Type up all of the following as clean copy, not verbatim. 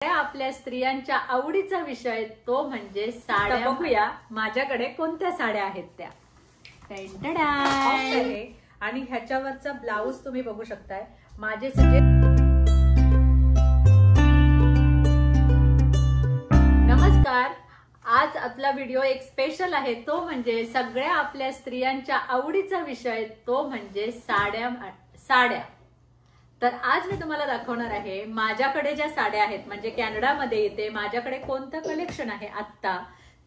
आपल्या स्त्रियांच्या आवडीचा विषय तो म्हणजे साड्या। बघूया माझ्याकडे कोणत्या साड्या आहेत त्या। आणि ह्याच्यावरचा ब्लाऊज तुम्ही बघू शकताय। माझे नमस्कार, आज आपला व्हिडिओ एक स्पेशल आहे, तो म्हणजे सगळ्या आपल्या स्त्रियांच्या आवडीचा विषय तो म्हणजे साड्या। तर आज मी तुम्हाला दाखवणार आहे माझ्याकडे ज्या साड्या आहेत, म्हणजे कॅनडामध्ये येते माझ्याकडे कोणतं कलेक्शन आहे आत्ता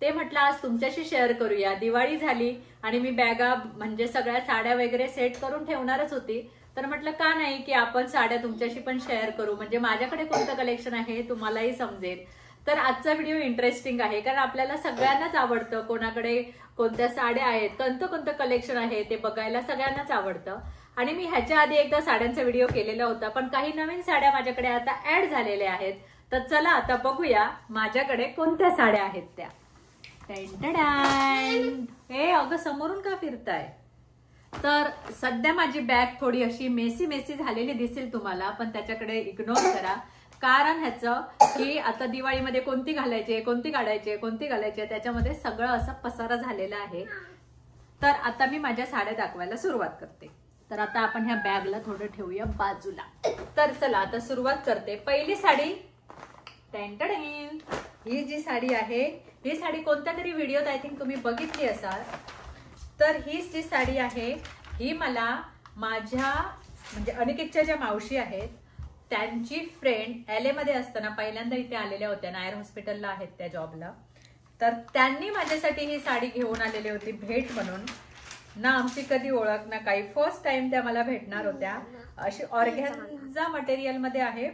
ते म्हटलं आज तुमच्याशी शेअर करूया। दिवाळी झाली आणि मी बॅगा म्हणजे सगळ्या साड्या वगैरे सेट करून ठेवणारच होती, तर म्हटलं का नाही की आपण साड्या तुमच्याशी पण शेअर करू, म्हणजे माझ्याकडे कोणतं कलेक्शन आहे तुम्हालाही समजेल। तर आजचा व्हिडिओ इंटरेस्टिंग आहे, कारण आपल्याला सगळ्यांनाच आवडतं कोणाकडे कोणत्या साड्या आहेत, कोणतं कलेक्शन आहे ते बघायला सगळ्यांनाच आवडतं। आणि मी ह्याच्या आधी एकदा साड्यांचा व्हिडिओ केलेला होता, पण काही नवीन साड्या माझ्याकडे आता ऍड झालेल्या आहेत। तर चला आता बघूया माझ्याकडे कोणत्या साड्या आहेत त्या। हे अगं समोरून का फिरताय? तर सध्या माझी बॅग थोडी अशी मेसी झालेली दिसेल तुम्हाला, पण त्याच्याकडे इग्नोर करा, कारण ह्याचं की आता दिवाळीमध्ये कोणती घालायची, कोणती काढायची त्याच्यामध्ये सगळं असं पसारा झालेला आहे। तर आता मी माझ्या साड्या दाखवायला सुरुवात करते। तर आता आपण ह्या बॅगला थोडं ठेवूया बाजूला। तर चला आता सुरुवात करते। पहिली साडी, ही जी साडी आहे, ही साडी कोणत्या तरी व्हिडिओत आय थिंक तुम्ही बघितली असाल। तर ही जी साडी आहे ही मला माझ्या म्हणजे अनिकेतच्या ज्या मावशी आहेत त्यांची फ्रेंड LA मध्ये असताना पहिल्यांदा इथे आलेल्या होत्या, नायर हॉस्पिटलला आहेत त्या जॉबला। तर त्यांनी माझ्यासाठी ही साडी घेऊन आलेली होती भेट म्हणून। ना आमची कधी ओळख ना काही, फर्स्ट टाइम त्या मला भेटणार होत्या। अशी ऑर्गॅन्झा मटेरियल मध्ये आहे,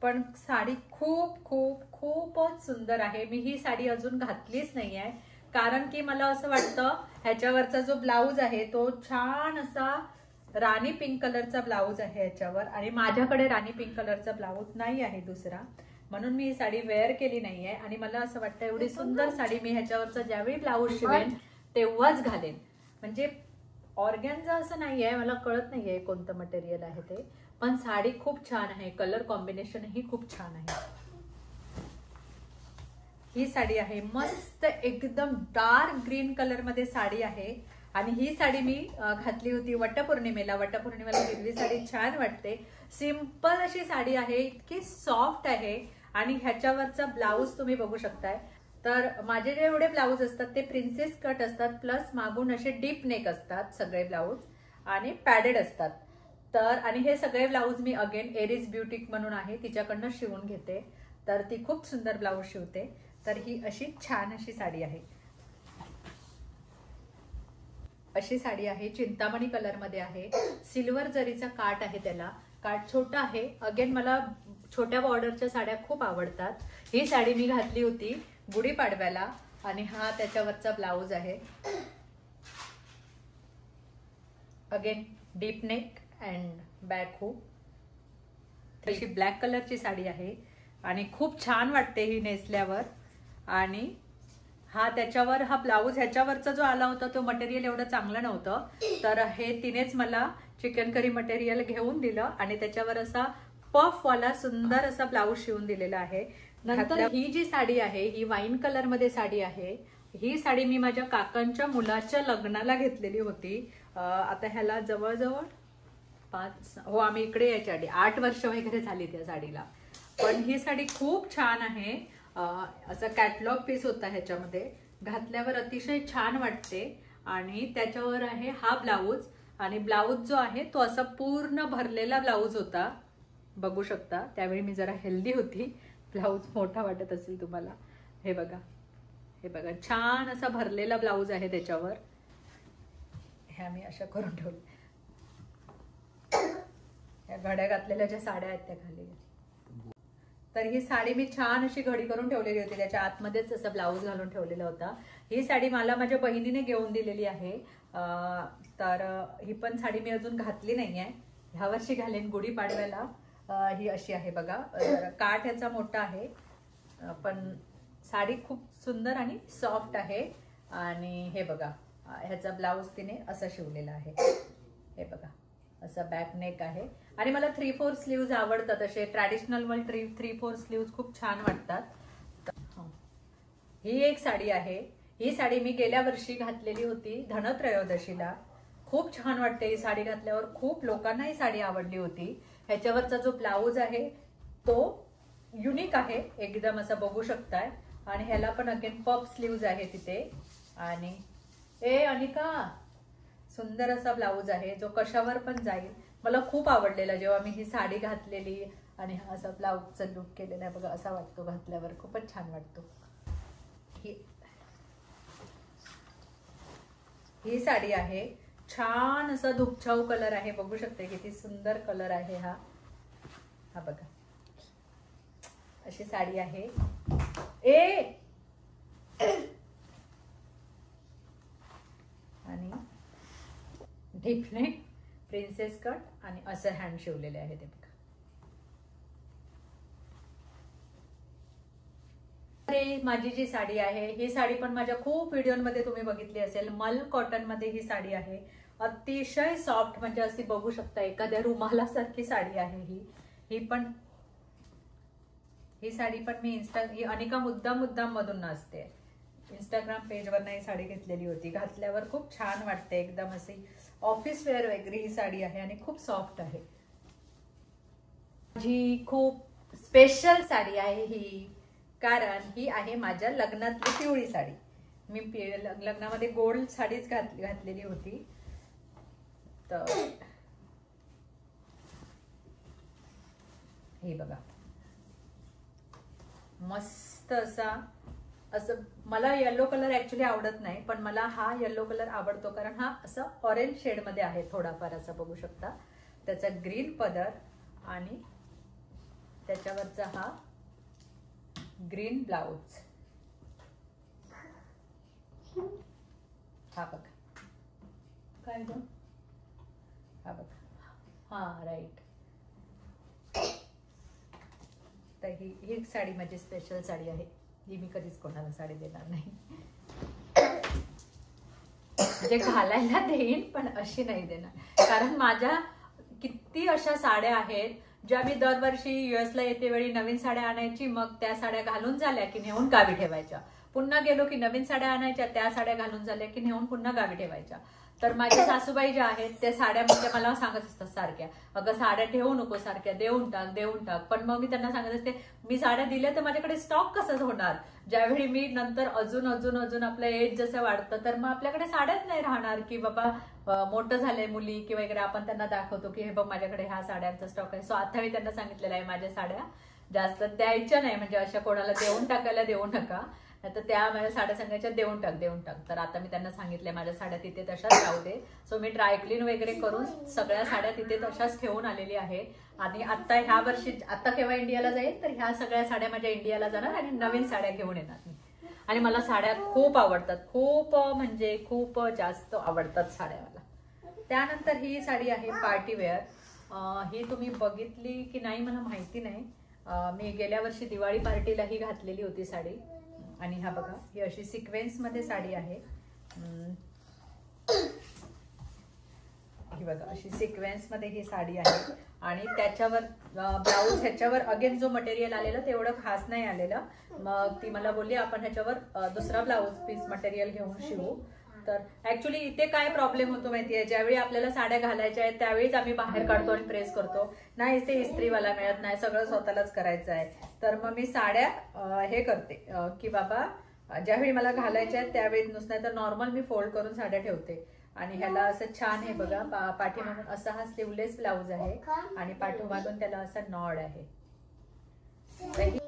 पण साडी खूपच सुंदर आहे। मी ही साडी अजून घातलीच नाहीये, कारण की मला असं वाटतं ह्याच्यावरचा जो ब्लाऊज आहे तो छान असा राणी पिंक कलरचा ब्लाऊज आहे ह्याच्यावर, आणि माझ्याकडे राणी पिंक कलरचा ब्लाऊज नाही आहे दुसरा, म्हणून मी ही साडी वेअर केली नाहीये। आणि मला असं वाटतं एवढी सुंदर साडी मी ह्याच्यावरचा ज्यावेळी ब्लाऊज शिवेन तेव्हाच घालेन। म्हणजे ऑर्गॅन्झा असं नाहीये, मला कळत नाहीये कोणतं मटेरियल आहे ते, पण साडी खूप छान आहे, कलर कॉम्बिनेशन ही खूप छान आहे। ही साडी आहे मस्त एकदम डार्क ग्रीन कलर मध्ये साडी आहे, आणि ही साडी मी घातली होती वटपौर्णिमेला। वटपौर्णिमेला हिरवी साडी छान वाटते, सिंपल अशी साडी आहे, इतकी सॉफ्ट आहे। आणि ह्याच्यावरचा ब्लाऊज तुम्ही बघू शकताय। तर माझे जे एवढे ब्लाऊज असतात ते प्रिन्सेस कट असतात, प्लस मागून असे डीप नेक असतात सगळे ब्लाऊज, आणि पॅडेड असतात। तर आणि हे सगळे ब्लाऊज मी अगेन एरिस ब्युटिक म्हणून आहे तिच्याकडनं शिवून घेते, तर ती खूप सुंदर ब्लाऊज शिवते। तर ही अशी छान अशी साडी आहे, अशी साडी आहे, चिंतामणी कलर मध्ये आहे, सिल्वर जरीचा काठ आहे, त्याला काठ छोटा आहे। अगेन मला छोट्या बॉर्डरच्या साड्या खूप आवडतात। ही साडी मी घातली होती गुढीपाडव्याला, आणि हा त्याच्यावरचा ब्लाऊज आहे। Again deep neck and back hook, अशी ब्लॅक कलरची साडी आहे, आणि खूप छान वाटते ही नेसल्यावर। आणि हा त्याच्यावर हा ब्लाऊज ह्याच्यावरचा जो आला होता तो मटेरियल एवढं चांगलं नव्हतं, तर हे तिनेच मला चिकन करी मटेरियल घेऊन दिलं आणि त्याच्यावर असा पफ वाला सुंदर असा ब्लाऊज शिवून दिलेला आहे। नंतर ही जी साडी आहे ही वाईन कलर मध्ये साडी आहे। ही साडी मी माझ्या काकांच्या मुलाच्या लग्नाला घेतलेली होती। आता ह्याला जवळजवळ 5 आम्ही इकडे यायच्या आधी 8 वर्ष वगैरे झाली त्या साडीला, पण ही साडी खूप छान आहे। असं कॅटलॉग पीस होता, ह्याच्यामध्ये घातल्यावर अतिशय छान वाटते। आणि त्याच्यावर आहे हा ब्लाऊज, आणि ब्लाऊज जो आहे तो असा पूर्ण भरलेला ब्लाऊज होता, बघू शकता। त्यावेळी मी जरा हेल्दी होती, ब्लाऊज मोठा वाटत असेल तुम्हाला। हे बघा छान असा भरलेला ब्लाऊज आहे त्याच्यावर। ह्या मी अशा करून ठेवले, या घड्या घातलेल्या ज्या साड्या आहेत त्या खाली। तर ही साडी मी छान अशी घडी करून ठेवलेली होती, त्याच्या आतमध्येच असं ब्लाऊज घालून ठेवलेला होता। ही साडी मला माझ्या बहिणीने घेऊन दिलेली आहे, तर ही पण साडी मी अजून घातली नाहीये, ह्या वर्षी घालेन गुढीपाडव्याला। ही अशी आहे बघा, काठ ह्याचा मोठा आहे, पण साडी खूप सुंदर आणि सॉफ्ट आहे। आणि हे बघा ह्याचा ब्लाऊज तिने असा शिवलेला आहे, हे बघा असा बॅक नेक आहे, आणि मला 3/4 स्लीव्ज आवडतात, असे ट्रॅडिशनल मध्ये 3/4 स्लीव्ज खूप छान वाटतात. ही एक साडी आहे. ही साडी मी गेल्या वर्षी घातलेली होती धनत्रयोदशीला. खूप छान वाटते ही साडी घातल्यावर. खूप लोकांना ही साडी आवडली होती. ह्याच्यावरचा जो ब्लाऊज आहे तो युनिक आहे एकदम, असं बघू शकताय. आणि ह्याला पण अगेन पफ स्लीव्ज आहे तिथे. आणि अनिका, सुंदर असा ब्लाऊज आहे जो कशावर पण जाईल. मला खूप आवडलेला जेव्हा मी ही साडी घातलेली आणि असा ब्लाऊजचा लुक केलेला आहे बघा, असा वाटतो घातल्यावर, खूपच छान वाटतो. ही साडी आहे, छान असा धुपछाऊ कलर आहे, बघू शकते किती सुंदर कलर आहे हा. हा बघा, अशी साडी आहे. आणि डीप नेक, प्रिन्सेस कट आणि असं हँड शिवलेले आहे ते बघा. माझी जी साडी आहे ही साडी पण माझ्या खूप व्हिडिओमध्ये तुम्ही बघितली असेल. मल कॉटन मध्ये ही साडी आहे, अतिशय सॉफ्ट, म्हणजे अशी बघू शकता एखाद्या रुमालासारखी साडी आहे ही साडी पण मी ही अनिका मुद्दाम मधून नाचते. इंस्टाग्राम पेजवर नाही साडी घेतलेली होती. घातल्यावर खूप छान वाटते, एकदम अशी ऑफिस वेअर वगैरे ही साडी आहे आणि खूप सॉफ्ट आहे. जी खूप स्पेशल साडी आहे ही, कारण ही आहे माझ्या लग्नातली पिवळी साडी. मी लग्नामध्ये गोल्ड साडीच घातलेली होती. तर हे बघा, मस्त असं मला येलो कलर ऍक्च्युली आवडत नाही, पण मला हा येलो कलर आवडतो कारण हा असं ऑरेंज शेड मध्ये आहे थोडाफार, असं बघू शकता. त्याचा ग्रीन पदर आणि त्याच्यावरचा हा ग्रीन ब्लाउज. हा बघा, काय ग, हा बघा, हा राईट. तर ही साडी माझी स्पेशल साडी आहे. ही मी कधीच कोणाला साडी देणार नाही, म्हणजे घालायला देईन पण अशी नाही देणार. कारण माझ्या किती अशा साड्या आहेत ज्या मी दरवर्षी युएसला येते वेळी नवीन साड्या आणायची, मग त्या साड्या घालून झाल्या की नेऊन गावी ठेवायच्या. पुन्हा गेलो की नवीन साड्या आणायच्या, त्या साड्या घालून झाल्या की नेऊन पुन्हा गावी ठेवायच्या. तर माझ्या सासूबाई ज्या आहेत त्या साड्या म्हणजे मला सांगत असतात सारख्या, अगं साड्या ठेवू नको, सारख्या देऊन टाक. पण मग मी त्यांना सांगत असते, मी साड्या दिल्या तर माझ्याकडे स्टॉक कसं होणार. ज्यावेळी मी नंतर अजून आपलं एज जसं वाढतं तर मग आपल्याकडे साड्याच नाही राहणार, की बाबा मोठं झालंय मुली की वगैरे आपण त्यांना दाखवतो की हे बघ माझ्याकडे ह्या साड्यांचा स्टॉक आहे. सो आता मी त्यांना सांगितलेलं आहे माझ्या साड्या जास्त द्यायच्या नाही, म्हणजे अशा कोणाला देऊन टाकायला देऊ नका, तर त्या माझ्या साड्या सांगायच्या देऊन टाक. तर आता मी त्यांना सांगितलंय माझ्या साड्या तिथे तशाच राहू दे. सो मी ड्रायक्लीन वगैरे करून सगळ्या साड्या तिथे तशाच ठेवून आलेली आहे. आणि आता ह्या वर्षी, आता केव्हा इंडियाला जाईल तर ह्या सगळ्या साड्या माझ्या इंडियाला जाणार आणि नवीन साड्या घेऊन येणार मी. आणि मला साड्या खूप आवडतात, खूप म्हणजे खूप जास्त आवडतात साड्या मला. त्यानंतर ही साडी आहे पार्टी वेअर. ही तुम्ही बघितली की नाही मला माहिती नाही. मी गेल्या वर्षी दिवाळी पार्टीला ही घातलेली होती साडी. आणि हा बघा, ही अशी सिक्वेन्स मध्ये साडी आहे. ही बघा अशी सिक्वेन्स मध्ये ही साडी आहे. आणि त्याच्यावर ब्लाऊज, ह्याच्यावर अगेन जो मटेरियल आलेलं तेवढं खास नाही आलेलं. मग ती मला बोलली आपण ह्याच्यावर दुसरा ब्लाऊज पीस मटेरियल घेऊन शिवू. तर ऍक्च्युली इथे काय प्रॉब्लेम होतो माहितीये, ज्यावेळी आपल्याला साड्या घालायच्या आहेत त्यावेळीच आम्ही बाहेर काढतो आणि प्रेस करतो, नाही इथे इस्त्रीवाला मिळत नाही, सगळं स्वतःलाच करायचं आहे. तर मग मी साड्या हे करते की बाबा ज्यावेळी मला घालायच्या आहेत त्यावेळी नुसतं, तर नॉर्मल मी फोल्ड करून साड्या ठेवते. आणि ह्याला असं छान हे बघा, पाठीमागून असा हा स्लीवलेस ब्लाऊज आहे आणि पाठीमागून त्याला असा नॉड आहे.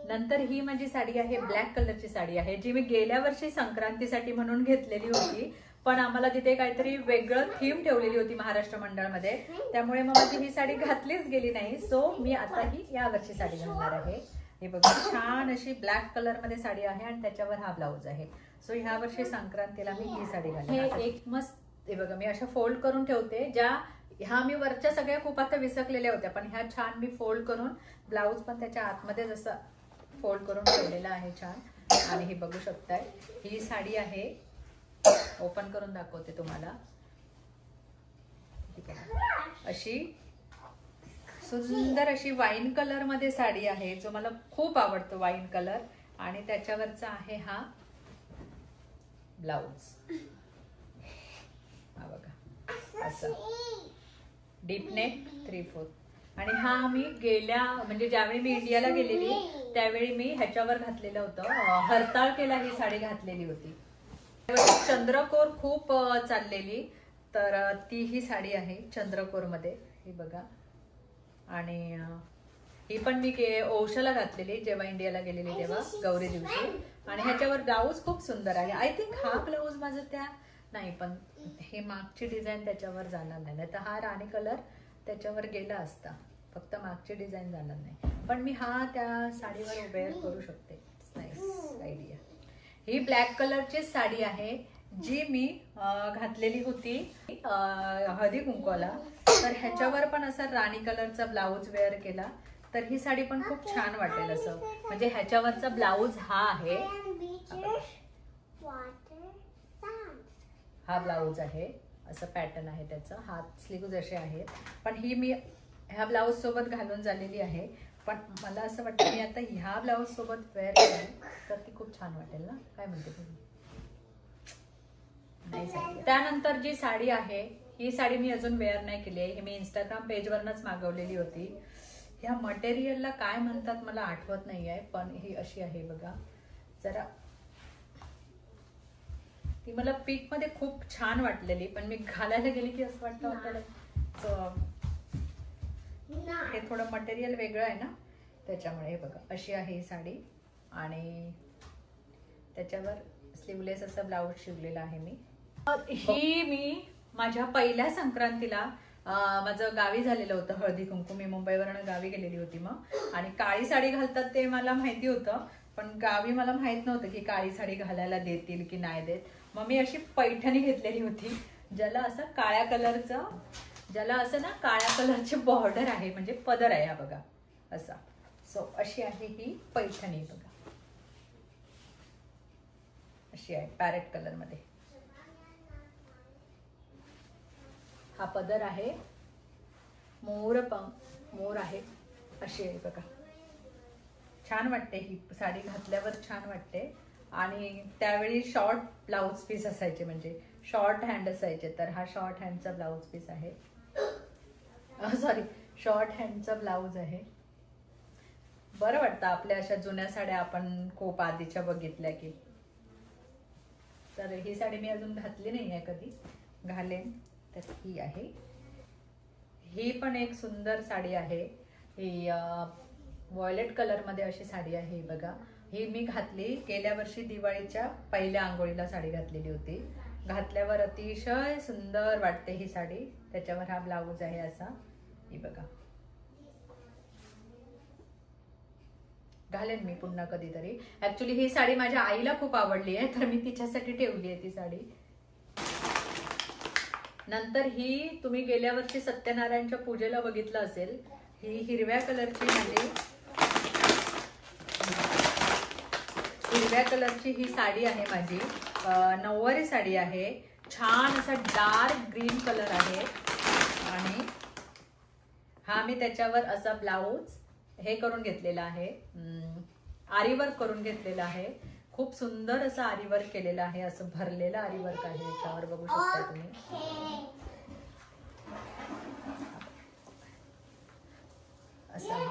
नंतर ही माझी साडी आहे, ब्लॅक कलरची साडी आहे, जी मी गेल्या वर्षी संक्रांतीसाठी म्हणून घेतलेली होती. पण आम्हाला तिथे काहीतरी वेगळं थीम ठेवलेली होती महाराष्ट्र मंडळमध्ये, त्यामुळे मग माझी ही साडी घातलीच गेली नाही. सो मी आता ही या वर्षी साडी घालणार आहे. हे बघा, छान अशी ब्लॅक कलर मध्ये साडी आहे आणि त्याच्यावर हा ब्लाऊज आहे. सो ह्या वर्षी संक्रांतीला मी ही साडी घालते. हे एक मस्त, हे बघा मी अशा फोल्ड करून ठेवते. ह्या मी वरच्या सगळ्या खूप आता विसरलेल्या होत्या, पण ह्या छान मी फोल्ड करून ब्लाऊज पण त्याच्या आतमध्ये जसं फोल्ड करून ठेवलेला आहे छान. आणि हे बघू शकताय, ही साडी आहे, ओपन करून दाखवते तुम्हाला. ठीक आहे, अशी सुंदर अशी वाईन कलर मध्ये साडी आहे, जो मला खूप आवडतो वाईन कलर. आणि त्याच्यावरचा आहे हा ब्लाउज. हा बघा असं डीप नेक 3/4. आणि हा मी गेल्या म्हणजे ज्यावेळी मी इंडियाला गेलेली त्यावेळी मी ह्याच्यावर घातलेलं होतं, हरताळकेला ही साडी घातलेली होती. चंद्रकोर खूप चाललेली, तर ती ही साडी आहे चंद्रकोर मध्ये. ही बघा. आणि ही पण मी ओशाला घातलेली जेव्हा इंडियाला गेलेली तेव्हा गौरी दिवशी. आणि ह्याच्यावर ब्लाऊज खूप सुंदर आहे. आय थिंक हा ब्लाऊज माझा त्या नाही, पण हे मागची डिझाईन त्याच्यावर जाणार नाही, तर हा राणी कलर त्याच्यावर गेला असता, फक्त मागची डिझाईन जाणार नाही. पण मी हा त्या साडीवर वेअर करू शकते. Nice idea. ही ब्लॅक कलरची साडी आहे जी मी घातलेली होती हळदी कुंकवाला. तर ह्याच्यावर पण असा राणी कलरचा ब्लाऊज वेअर केला तर ही साडी पण खूप छान वाटेल. असं म्हणजे ह्याच्यावरचा ब्लाऊज हा आहे, हा ब्लाऊज आहे, असं पॅटर्न आहे त्याचं, हात स्लीव्ज असे आहेत. पण ही मी ह्या ब्लाऊज सोबत घालून झालेली आहे. पण मला असं वाटतं मी आता ह्या ब्लाऊज सोबत वेअर केली तर ती खूप छान वाटेल ना, काय म्हणते तुम्ही? नाही. त्यानंतर जी साडी आहे ही साडी मी अजून वेअर नाही केली आहे, ही मी इंस्टाग्राम पेजवरनच मागवलेली होती. ह्या मटेरियलला काय म्हणतात मला आठवत नाही आहे, पण ही अशी आहे बघा. जरा ती मला पीक मध्ये खूप छान वाटलेली, पण मी घालायला गेली की असं वाटतं हे थोडं मटेरियल वेगळं आहे ना त्याच्यामुळे. हे बघा अशी आहे ही साडी आणि त्याच्यावर स्लीवलेस असा ब्लाऊज शिवलेला आहे मी. ही मी माझ्या पहिल्या संक्रांतीला माझं गावी झालेलं होतं हळदी कुंकू. मी मुंबईवरनं गावी गेलेली होती मग, आणि काळी साडी घालतात ते मला माहिती होतं, पण गावी मला माहित नव्हतं की काळी साडी घालायला देतील की नाही देत. मग मी अशी पैठणी घेतलेली होती ज्याला असं काळ्या कलरचं, ज्याला असं ना काळ्या कलरचे बॉर्डर आहे, म्हणजे पदर आहे हा बघा असा. सो अशी आहे ही पैठणी बघा, अशी आहे पॅरेट कलर मध्ये. हा पदर आहे, मोर आहे, अशी आहे बघा. छान वाटते ही साडी घातल्यावर, छान वाटते. आणि त्यावेळी शॉर्ट ब्लाउज पीस असायचे, म्हणजे शॉर्ट हँड असायचे, तर हा शॉर्ट हँडचा ब्लाउज पीस आहे, सॉरी शॉर्ट हँडचा ब्लाउज आहे. बरं वाटतं आपल्या अशा जुन्या साड्या आपण खूप आधीच्या बघितल्या की. तर ही साडी मी अजून घातली नाही आहे, कधी घालेन. तर ही आहे, ही पण एक सुंदर साडी आहे. ही व्हायलेट कलर मध्ये अशी साडी आहे बघा. ही मी घातली गेल्या वर्षी दिवाळीच्या पहिल्या आंघोळीला साडी घातलेली होती. घातल्यावर अतिशय सुंदर वाटते ही साडी. त्याच्यावर हा ब्लाऊज आहे असा, ही बघा. घालेन मी पुन्हा कधीतरी. ऍक्च्युली ही साडी माझ्या आईला खूप आवडली आहे, तर मी तिच्यासाठी ठेवली आहे ती साडी. नंतर ही तुम्ही गेल्या वर्षी सत्यनारायणच्या पूजेला बघितलं असेल, ही हिरव्या कलरची ही साडी आहे माझी. नऊवारी साडी आहे, छान असा डार्क ग्रीन कलर आहे. आणि हा मी त्याच्यावर असा ब्लाऊज हे करून घेतलेला आहे, आरीवर्क करून घेतलेला आहे. खूप सुंदर असं आरीवर्क केलेलं आहे, असं भरलेलं आरीवर्क आहे याच्यावर, बघू शकता तुम्ही. असं आहे,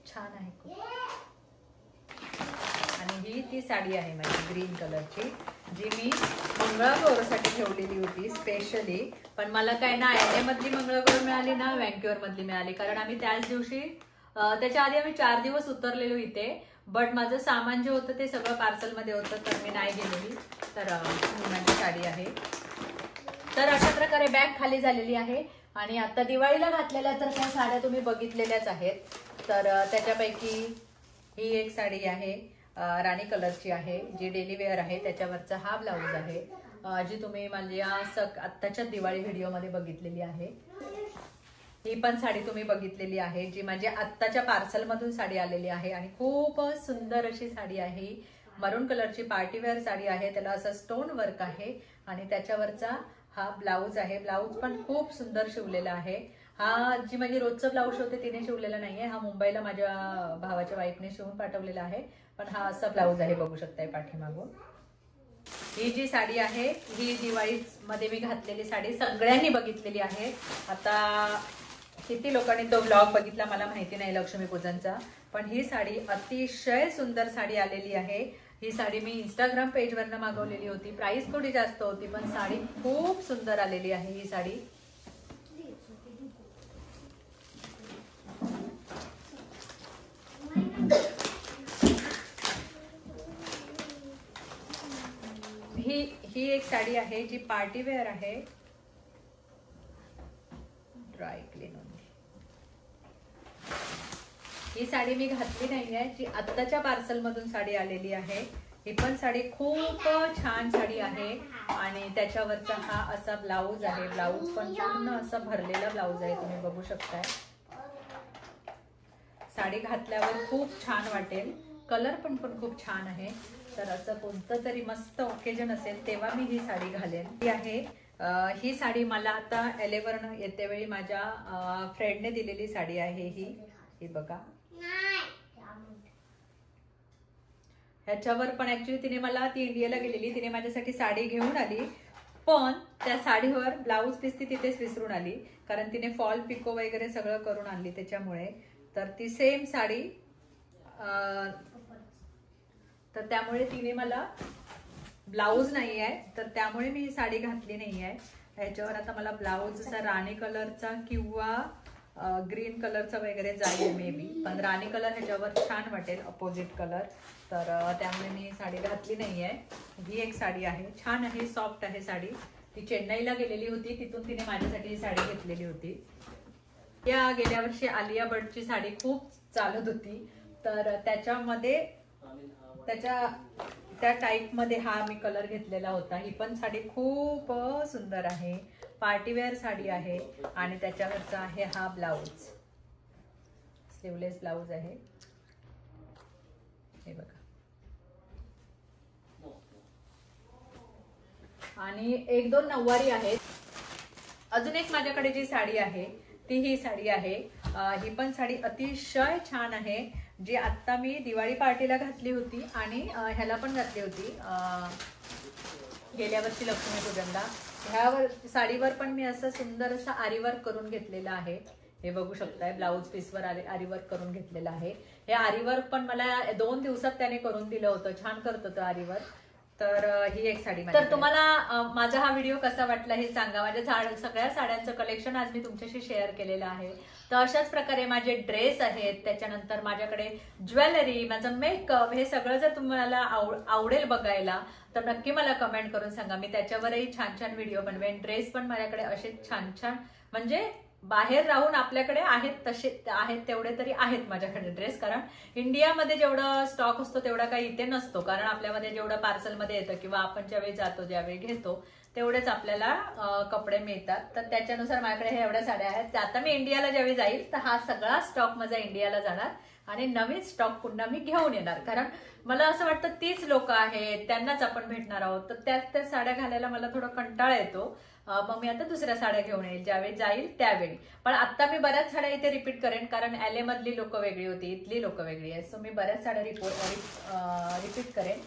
छान आहे खूप. आणि ही ती साडी आहे माझी ग्रीन कलरची, जी मी मंगळागौरसाठी ठेवलेली होती स्पेशली. पण मला काय ना LA मधली मंगळागौर मिळाली ना व्हँक्युअर मधली मिळाली, कारण आम्ही त्याच दिवशी, त्याच्या आधी आम्ही 4 दिवस उतरलेलो इथे. बट माझं सामान जे होतं ते सगळं पार्सल मध्ये होतं, तर मी नाही गेलेली. तर माझी साडी आहे. तर अशा प्रकारे बॅग खाली झालेली आहे. आणि आता दिवाळीला घातलेल्या तर काही साड्या तुम्ही बघितलेल्याच आहेत. तर त्याच्यापैकी ही एक साडी आहे, राणी कलरची आहे, जी डेली वेअर आहे. त्याच्यावरचा हा ब्लाऊज आहे, जी तुम्ही माझ्या आत्ताच्या दिवाळी व्हिडिओमध्ये बघितलेली आहे. ही पण साडी तुम्ही बघितलेली आहे, जी माझ्या आत्ताच्या पार्सल मधून साडी आलेली आहे. आणि खूप सुंदर अशी साडी आहे, मरून कलरची पार्टीवेअर साडी आहे. त्याला असं स्टोन वर्क आहे आणि त्याच्यावरचा हा ब्लाऊज आहे. ब्लाऊज पण खूप सुंदर शिवलेला आहे. हा जी माझी रोजचा ब्लाऊज शिवते तिने शिवलेला नाहीये, हा मुंबईला माझ्या भावाच्या वाईफने शिवून पाठवलेला आहे. पण हा असा ब्लाऊज आहे, बघू शकताय पाठीमागून. ही जी साडी आहे ही दिवाळी मध्ये मी घातलेली साडी सगळ्यांनी बघितलेली आहे. आता किती लोकांनी तो ब्लॉग बघितला मला माहिती नाही लक्ष्मीपूजनचा, पण ही साडी अतिशय सुंदर साडी आलेली आहे. ही साडी मी इंस्टाग्राम पेजवरनं मागवलेली होती. प्राइस थोडी जास्त होती पण साडी खूप सुंदर आलेली आहे. ही साडी ही एक साडी आहे जी पार्टी वेअर आहे, ड्राय क्लीन होती. ही साडी मी घातली नाहीये, जी आत्ताच्या पार्सल मधून साडी आलेली आहे. ही पण साडी खूप छान साडी आहे आणि त्याच्यावरचा हा असा ब्लाऊज आहे. ब्लाऊज पण पूर्ण असा भरलेला ब्लाऊज आहे, तुम्ही बघू शकताय. साडी घातल्यावर खूप छान वाटेल. कलर पण खूप छान आहे. तर असं कोणतं तरी मस्त ओकेजन असेल तेव्हा मी ही साडी घालेन. ही आहे ही साडी मला आता एलेवरनं येते वेळी माझ्या फ्रेंडने दिलेली साडी आहे. ही बघा, ह्याच्यावर पण ऍक्च्युली तिने मला, ती इंडियाला गेलेली, तिने माझ्यासाठी साडी घेऊन आली पण त्या साडीवर ब्लाऊज पीस ती तिथेच विसरून आली, कारण तिने फॉल पिको वगैरे सगळं करून आणली त्याच्यामुळे. तर ती सेम साडी तर त्यामुळे तिने मला ब्लाऊज नाही आहे, तर त्यामुळे मी ही साडी घातली नाही आहे. ह्याच्यावर आता मला ब्लाऊज असा राणी कलरचा किंवा ग्रीन कलरचा वगैरे जाईल मे बी, पण राणी कलर ह्याच्यावर छान वाटेल, अपोजिट कलर. तर त्यामुळे मी साडी घातली नाही आहे. ही एक साडी आहे, छान आहे, सॉफ्ट आहे साडी. ती चेन्नईला गेलेली होती, तिथून तिने माझ्यासाठी ही साडी घेतलेली होती. या गेल्या वर्षी आलिया भट्टची साडी खूप चालत होती, तर त्याच्यामध्ये त्या टाईप मध्ये हा मी कलर घेतलेला होता. ही पण साडी खूप सुंदर आहे, पार्टीवेअर साडी आहे आणि त्याच्यावरचा आहे हा ब्लाऊज, स्लीवलेस ब्लाऊज आहे. हे बघा, आणि एक दोन नऊवारी आहेत. अजून एक माझ्याकडे जी साडी आहे ती ही साडी आहे. ही पण साडी अतिशय छान आहे, जी आता मी दिवाळी पार्टीला घातली होती आणि ह्याला पण घातली होती गेल्या वर्षी लक्ष्मीपूजनला. ह्या साडीवर पण मी असं सुंदर असं आरीवर्क करून घेतलेलं आहे. हे बघू शकताय, ब्लाऊज पीसवर आरीवर्क करून घेतलेलं आहे. हे आरीवर्क पण मला 2 दिवसात त्याने करून दिलं होतं, छान करत होतं आरीवर्क. तर ही एक साडी. तर तुम्हाला माझा हा व्हिडिओ कसा वाटला हे सांगा. माझ्या सगळ्या साड्यांचं कलेक्शन आज मी तुमच्याशी शेअर केलेलं आहे. तर अशाच प्रकारे माझे ड्रेस आहेत, त्याच्यानंतर माझ्याकडे ज्वेलरी, माझं मेकअप, हे सगळं जर तुम्हाला आवडेल बघायला तर नक्की मला कमेंट करून सांगा. मी त्याच्यावरही छान छान व्हिडिओ बनवेन. ड्रेस पण माझ्याकडे असे छान छान, म्हणजे बाहेर राहून आपल्याकडे आहेत तसे आहेत तेवढे तरी आहेत माझ्याकडे ड्रेस, कारण इंडियामध्ये जेवढा स्टॉक असतो तेवढा काही इथे नसतो, कारण आपल्यामध्ये जेवढं पार्सलमध्ये येतं किंवा आपण ज्यावेळी जातो ज्यावेळी घेतो तेवढेच आपल्याला कपडे मिळतात. तर त्याच्यानुसार माझ्याकडे हे एवढ्या साड्या आहेत. आता मी इंडियाला ज्यावेळी जाईल तर हा सगळा स्टॉक माझा इंडियाला जाणार आणि नवीन स्टॉक पुन्हा मी घेऊन येणार, कारण मला असं वाटतं तीच लोक आहेत त्यांनाच आपण भेटणार आहोत, तर त्याच साड्या घालायला मला थोडा कंटाळा येतो. मग मी आता दुसऱ्या साड्या घेऊन येईल ज्यावेळी जाईल त्यावेळी. पण आता मी बऱ्याच साड्या इथे रिपीट करेन, कारण LA मधली लोक वेगळी होती, इथली लोक वेगळी आहेत. सो मी बऱ्याच साड्या रिपीट करेन.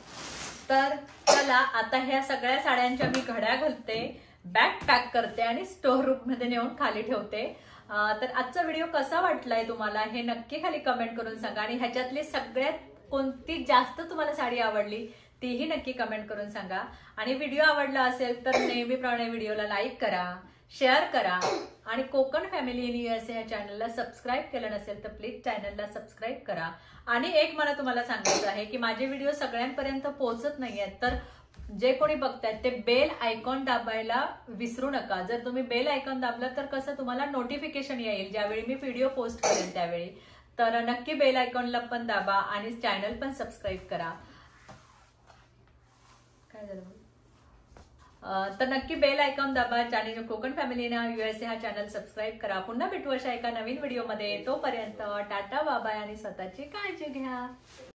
तर चला आता ह्या सगळ्या साड्यांच्या मी घड्या घालते, बॅग पॅक करते आणि स्टोर रूम मध्ये नेऊन खाली ठेवते. तर आजचा व्हिडिओ कसा वाटलाय तुम्हाला हे नक्की खाली कमेंट करून सांगा, आणि ह्याच्यातली सगळ्यात कोणती जास्त तुम्हाला साडी आवडली तीही नक्की कमेंट करून सांगा. आणि व्हिडिओ आवडला असेल तर नेहमीप्रमाणे व्हिडिओला लाईक करा, शेअर करा, आणि कोकण फॅमिली इन USA या चॅनलला सबस्क्राईब केलं नसेल तर प्लीज चॅनलला सबस्क्राईब करा. आणि एक मला तुम्हाला सांगायचं आहे की माझे व्हिडिओ सगळ्यांपर्यंत पोहोचत नाहीयेत, तर जे कोणी बघतायत ते बेल आयकॉन दाबायला विसरू नका. जर तुम्ही बेल आयकॉन दाबलं तर कसं तुम्हाला नोटिफिकेशन येईल ज्यावेळी मी व्हिडिओ पोस्ट करेन त्यावेळी. तर नक्की बेल आयकॉनला पण दाबा आणि चॅनल पण सबस्क्राईब करा. काय झालं? तर नक्की बेल आयकॉन दाबा, channel Konkan family in USA हा चॅनल सबस्क्राईब करा. पुन्हा भेटू अशा एका नवीन व्हिडिओमध्ये. तोपर्यंत टाटा बाबाय आणि स्वतःची काळजी घ्या.